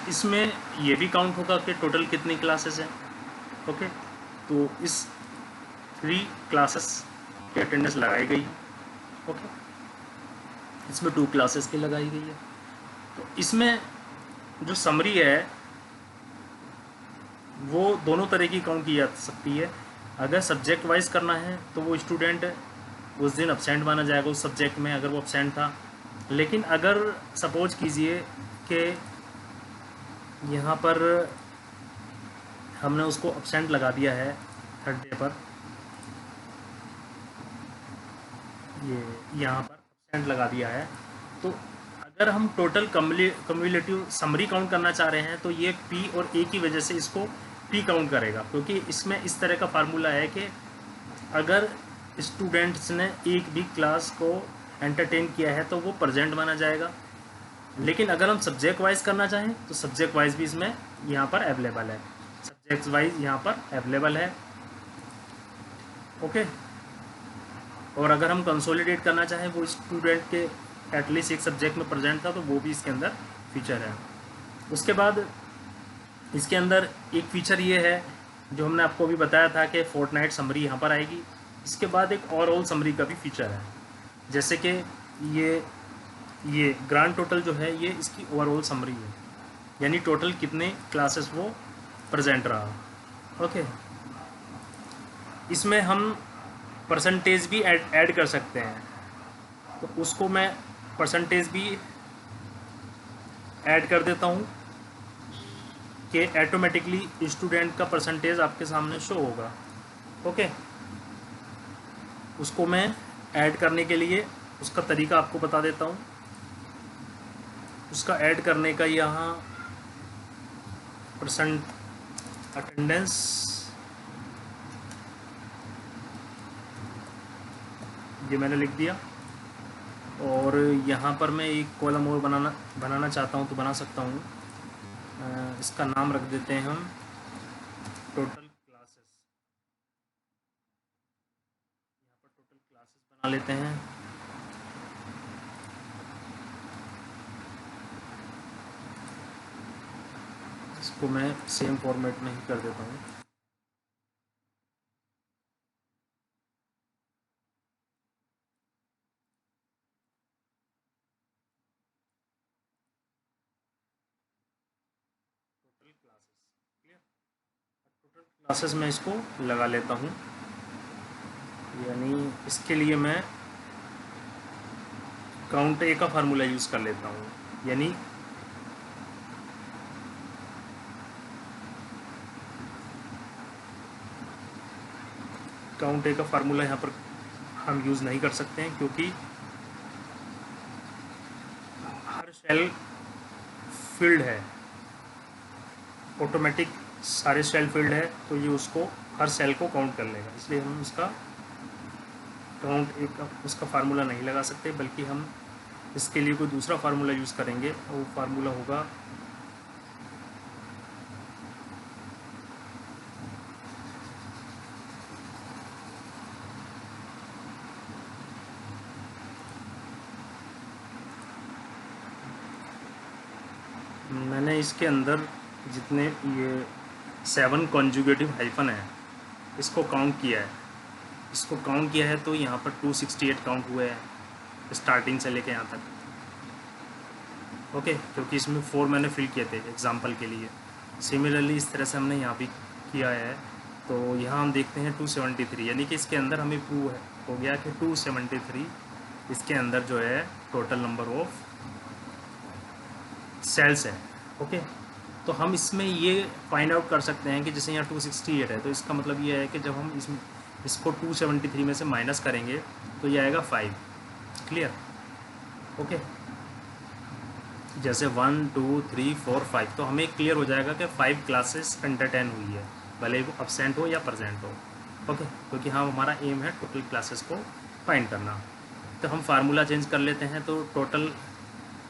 इसमें ये भी काउंट होगा कि टोटल कितनी क्लासेस हैं। ओके, तो इस 3 क्लासेस की अटेंडेंस लगाई गई। ओके, इसमें 2 क्लासेस की लगाई गई है। तो इसमें जो समरी है वो दोनों तरह की काउंट की जा सकती है। अगर सब्जेक्ट वाइज करना है तो वो स्टूडेंट उस दिन अब्सेंट माना जाएगा उस सब्जेक्ट में, अगर वो अब्सेंट था। लेकिन अगर सपोज कीजिए कि यहाँ पर हमने उसको अब्सेंट लगा दिया है थर्ड डे पर, ये यहाँ पर अब्सेंट लगा दिया है, तो अगर हम टोटल कम्युलेटिव समरी काउंट करना चाह रहे हैं तो ये पी और ए की वजह से इसको पी काउंट करेगा, क्योंकि इसमें इस तरह का फार्मूला है कि अगर स्टूडेंट्स ने एक भी क्लास को एंटरटेन किया है तो वो प्रेजेंट माना जाएगा। लेकिन अगर हम सब्जेक्ट वाइज करना चाहें तो सब्जेक्ट वाइज भी इसमें यहाँ पर अवेलेबल है, सब्जेक्ट वाइज यहाँ पर अवेलेबल है। ओके, और अगर हम कंसोलिडेट करना चाहें वो स्टूडेंट के एटलीस्ट एक सब्जेक्ट में प्रेजेंट था तो वो भी इसके अंदर फीचर है। उसके बाद इसके अंदर एक फीचर ये है जो हमने आपको अभी बताया था कि फोर्टनाइट समरी यहाँ पर आएगी। इसके बाद एक ओवरऑल समरी का भी फीचर है, जैसे कि ये ग्रांड टोटल जो है ये इसकी ओवरऑल समरी है, यानी टोटल कितने क्लासेस वो प्रेजेंट रहा। ओके, इसमें हम परसेंटेज भी ऐड कर सकते हैं, तो उसको मैं परसेंटेज भी ऐड कर देता हूँ कि ऑटोमेटिकली स्टूडेंट का परसेंटेज आपके सामने शो होगा। ओके, उसको मैं ऐड करने के लिए उसका तरीका आपको बता देता हूँ। उसका ऐड करने का यहाँ परसेंट अटेंडेंस, ये मैंने लिख दिया, और यहाँ पर मैं एक कॉलम और बनाना चाहता हूँ तो बना सकता हूँ। इसका नाम रख देते हैं हम टोटल क्लासेस। यहाँ पर टोटल क्लासेस बना लेते हैं। इसको मैं सेम फॉर्मेट में ही कर देता हूँ। Total classes, clear. Total classes में इसको लगा लेता हूँ, यानी इसके लिए मैं काउंट ए का फार्मूला यूज़ कर लेता हूँ, यानी काउंट ए का फार्मूला यहाँ पर हम यूज़ नहीं कर सकते हैं, क्योंकि हर सेल फील्ड है, ऑटोमेटिक सारे सेल फील्ड है, तो ये उसको हर सेल को काउंट कर लेगा। इसलिए हम इसका काउंट एक उसका फार्मूला नहीं लगा सकते, बल्कि हम इसके लिए कोई दूसरा फार्मूला यूज़ करेंगे, और वो फार्मूला होगा मैंने इसके अंदर जितने ये 7 कॉन्जुगेटिव हाइफन है इसको काउंट किया है, तो यहाँ पर 268 काउंट हुए हैं स्टार्टिंग से लेके यहाँ तक। ओके, क्योंकि इसमें 4 मैंने फिल किए थे एग्जांपल के लिए। सिमिलरली इस तरह से हमने यहाँ भी किया है, तो यहाँ हम देखते हैं 273, यानी कि इसके अंदर हमें प्रूव हो गया कि 273 इसके अंदर जो है टोटल नंबर ऑफ सेल्स है। ओके, तो हम इसमें ये फाइंड आउट कर सकते हैं कि जैसे यहाँ 268 है, तो इसका मतलब ये है कि जब हम इसको 273 में से माइनस करेंगे तो ये आएगा 5। क्लियर। ओके, जैसे 1 2 3 4 5, तो हमें क्लियर हो जाएगा कि 5 क्लासेस एंटरटेन हुई है, भले वो अब्सेंट हो या प्रेजेंट हो। ओके, क्योंकि हाँ हमारा एम है टोटल क्लासेस को फाइंड करना। तो हम फार्मूला चेंज कर लेते हैं, तो टोटल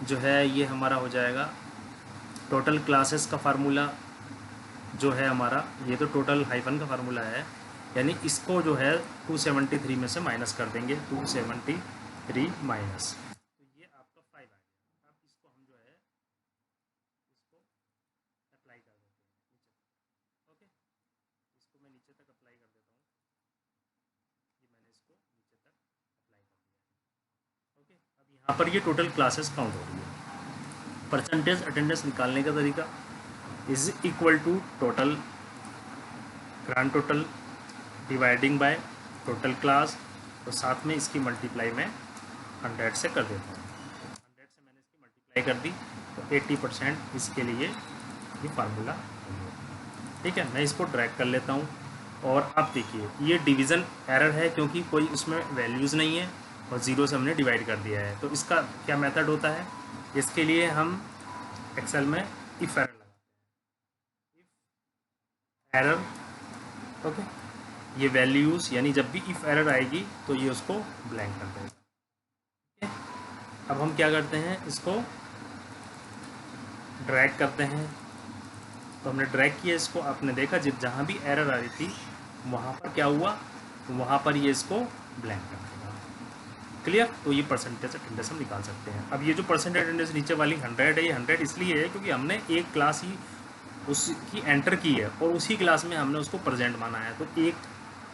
जो है ये हमारा हो जाएगा, टोटल क्लासेस का फार्मूला जो है हमारा, ये तो टोटल हाइफन का फार्मूला है, यानी इसको जो है 273 में से माइनस कर देंगे, 273 माइनस, तो ये आपका 5 आ गया। अब इसको हम जो है इसको नीचे तक अप्लाई कर देता हूँ। ये मैंने इसको नीचे तक अप्लाई कर दिया। ओके, अब यहाँ पर ये टोटल क्लासेस काउंट हो रही है। परसेंटेज अटेंडेंस निकालने का तरीका is equal to total grand total dividing by total class, तो साथ में इसकी मल्टीप्लाई मैं 100 से कर देता हूँ। 100 से मैंने इसकी मल्टीप्लाई कर दी तो 80% इसके लिए ये फार्मूला है। ठीक है, मैं इसको ड्रैग कर लेता हूँ और अब देखिए ये डिवीज़न एरर है क्योंकि कोई उसमें वैल्यूज़ नहीं है और 0 से हमने डिवाइड कर दिया है। तो इसका क्या मेथड होता है, इसके लिए हम एक्सेल में इफ एरर लगाते हैं। इफ एरर, ओके, ये वैल्यूज़ यानी जब भी इफ एरर आएगी तो ये उसको ब्लैंक कर देगा। ठीक है, अब हम क्या करते हैं, इसको ड्रैग करते हैं। तो हमने ड्रैग किया इसको, आपने देखा जहाँ भी एरर आ रही थी वहाँ पर क्या हुआ, वहाँ पर ये इसको ब्लैंक कर देगा। क्लियर, तो ये परसेंटेज अटेंडेंस हम निकाल सकते हैं। अब ये जो परसेंटेज अटेंडेंस नीचे वाली 100 है, ये 100 इसलिए है क्योंकि हमने एक क्लास ही उसकी एंटर की है और उसी क्लास में हमने उसको प्रेजेंट माना है, तो एक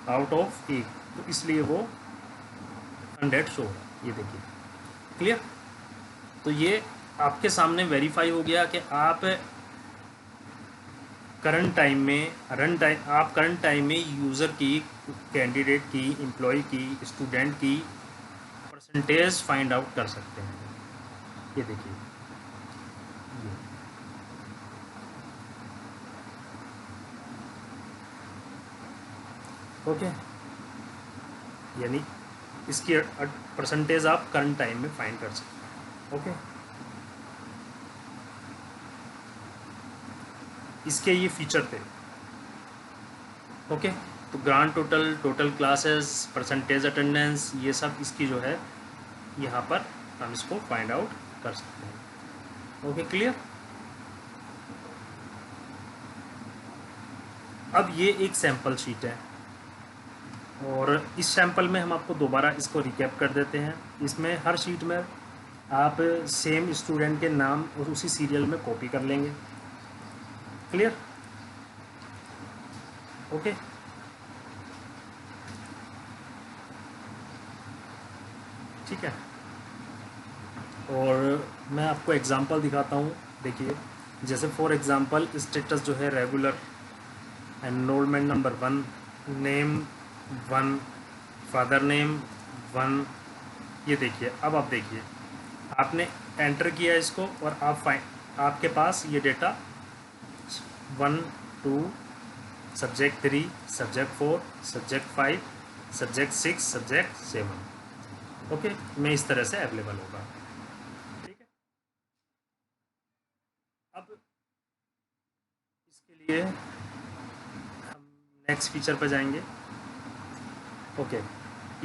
आउट ऑफ एक, तो इसलिए वो 100 शो है। ये देखिए, क्लियर। तो ये आपके सामने वेरीफाई हो गया कि आप करंट टाइम में करंट टाइम में यूज़र की, कैंडिडेट की, एम्प्लॉय की, स्टूडेंट की परसेंटेज फाइंड आउट कर सकते हैं। ये देखिए, ओके, यानी इसकी परसेंटेज आप करंट टाइम में फाइंड कर सकते हैं। ओके, इसके ये फीचर थे। ओके, तो grand total, total classes, percentage attendance, ये सब इसकी जो है यहाँ पर हम इसको फाइंड आउट कर सकते हैं। Okay, clear. अब ये एक सैम्पल शीट है और इस सैम्पल में हम आपको दोबारा इसको रिकैप कर देते हैं। इसमें हर शीट में आप सेम स्टूडेंट के नाम और उसी सीरियल में कॉपी कर लेंगे। Clear, okay. ठीक है, और मैं आपको एग्जांपल दिखाता हूँ। देखिए, जैसे फॉर एग्जांपल स्टेटस जो है regular, enrolment number 1, name 1, father name 1। ये देखिए, अब आप देखिए, आपने एंटर किया इसको और आपके पास ये data 1, 2, subject 3, subject 4, subject 5, subject 6, subject 7। Okay, में इस तरह से अवेलेबल होगा। ठीक है, अब इसके लिए हम नेक्स्ट फीचर पर जाएंगे। ओके,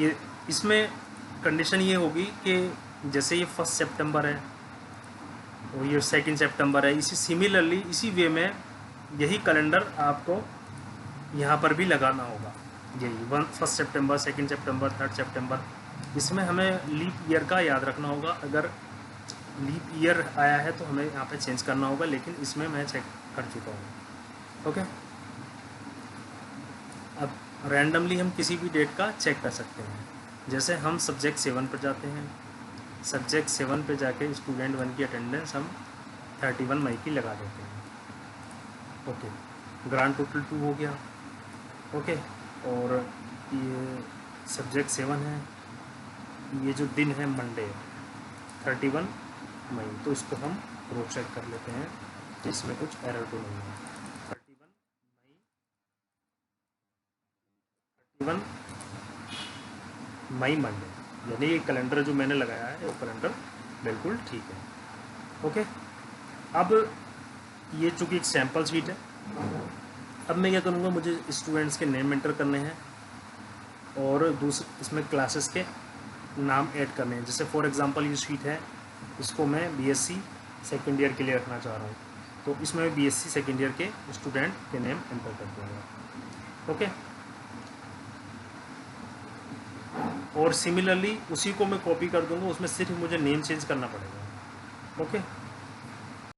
ये इसमें कंडीशन ये होगी कि जैसे ये 1 सितंबर है और ये 2 सितंबर है, इसी सिमिलरली इसी वे में यही कैलेंडर आपको यहाँ पर भी लगाना होगा। यही 1 सितंबर, 2 सितंबर, 3 सितंबर, इसमें हमें लीप ईयर का याद रखना होगा। अगर लीप ईयर आया है तो हमें यहाँ पे चेंज करना होगा, लेकिन इसमें मैं चेक कर चुका हूँ। ओके, अब रैंडमली हम किसी भी डेट का चेक कर सकते हैं। जैसे हम सब्जेक्ट 7 पर जाते हैं, सब्जेक्ट 7 पे जाके स्टूडेंट 1 की अटेंडेंस हम 31 मई की लगा देते हैं। ओके, ग्रांड टोटल 2 हो गया। ओके, और ये सब्जेक्ट 7 है, ये जो दिन है मंडे 31 मई, तो इसको हम क्रॉस चेक कर लेते हैं कि इसमें कुछ एरर तो नहीं है। 31 मई मंडे, यानी ये कैलेंडर जो मैंने लगाया है वो कैलेंडर बिल्कुल ठीक है। ओके, अब ये चूँकि एक सैम्पल शीट है, अब मैं क्या करूँगा, मुझे स्टूडेंट्स के नेम एंटर करने हैं और दूसरे इसमें क्लासेस के नाम ऐड करने हैं। जैसे फॉर एग्जांपल ये शीट है, इसको मैं बीएससी सेकेंड ईयर के लिए रखना चाह रहा हूँ, तो इसमें मैं बीएससी सेकेंड ईयर के स्टूडेंट के नेम एंटर कर दूँगा। ओके, और सिमिलरली उसी को मैं कॉपी कर दूँगा, उसमें सिर्फ मुझे नेम चेंज करना पड़ेगा। ओके,